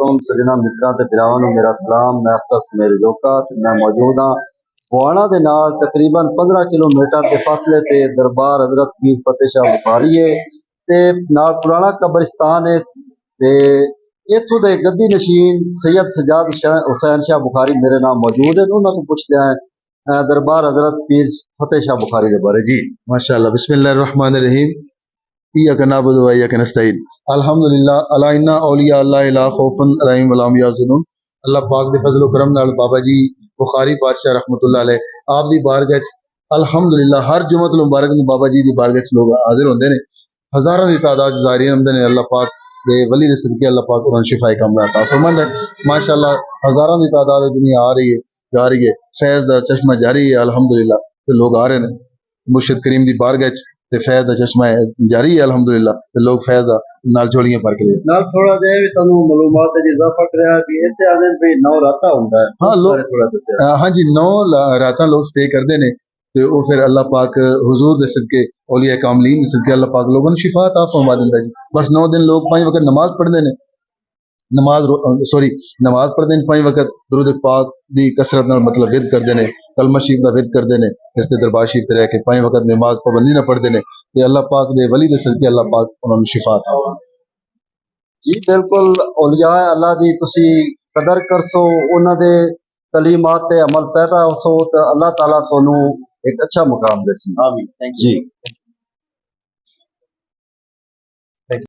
सजना मित्रा ते भरावां नूं मेरा सलाम। मैं अख्तर समेर जोका ते मैं मौजूद हाँ बुआणा दे नाल तकरीबन 15 किलोमीटर के फासले ते दरबार हजरत पीर फतेह शाह बुखारी है ते नाल पुराना कब्रिस्तान है ते इत्थों दे गद्दी नशीन सैयद सजाद हुसैन शाह बुखारी मेरे नाम मौजूद है। उन्होंने तो पूछ लिया है दरबार हजरत पीर फतेह शाह बुखारी के बारे जी। माशाअल्लाह। बिस्मिल्लाहिर्रहमानिर्रहीम। इय्याका नअबुदु व इय्याका नस्तईन। अल्हम्दुलिल्लाह अला इन्ना औलिया अल्लाह ला खौफुन अलैहिम व ला हुम यहज़नून। अल्लाह पाक दे फजल व करम नाल बाबा जी बुखारी पातशाह रहमतुल्लाह अलैह आप दी बारगाह च अल्हम्दुलिल्लाह हर जुमअतुल मुबारक नूं बाबा जी दी बारगाह च लोग हाजिर होंदे ने। हज़ारां दी तादाद ज़ारिरीन आंदे ने। अल्लाह पाक दे वली दे सदके अल्लाह पाक उन्हां नूं शिफाए कामिला अता फरमांदा है। माशाअल्लाह हज़ारां दी तादाद दुनिया आ रही है जा रही है। फैज़ दा चश्मा जारी है अल्हम्दुलिल्लाह ते लोग आ रहे ने मुर्शिद करीम दी बारगाह च ते फैज़ दा चश्मा जारी है अल्हम्दुलिल्लाह ते लोग फैज़ दा नाल झोलियां भर के ले नाल थोड़ा जिहा भी सानू मालूमात च इजाफा करया भी इत्थे आंदे भी 9 रातां हुंदा है। हाँ लोग थोड़ा दस्या। हाँ जी 9 रातां लोग स्टे करते ने ते वो फिर अल्लाह पाक हुजूर दे सदके औलिया कामलीन दे सदके अल्लाह पाक लोगों नूं शिफा अता फरमा दिंदा जी। बस 9 दिन लोग 5 वक्त नमाज पढ़ते ने नमाज पढ़ते हैं 5 वक्त दुरूद पाक दी कसरत नाल मतलब विरद करते हैं कलमा शरीफ दा विरद करते हैं इस ते दरबार शरीफ ते रह के 5 वक्त नमाज पाबंदी ना पढ़ते हैं ते अल्लाह पाक दे वली दे सदके अल्लाह पाक उन्हां नूं शिफा अता फरमा। जी बिल्कुल औलिया अल्लाह दी तुसी कदर करसो उन्हां दे तलीमात ते अमल पैरा होसो तो अल्लाह ताला तुहानू एक अच्छा मुकाम देसी। आमीन। Thank you ji.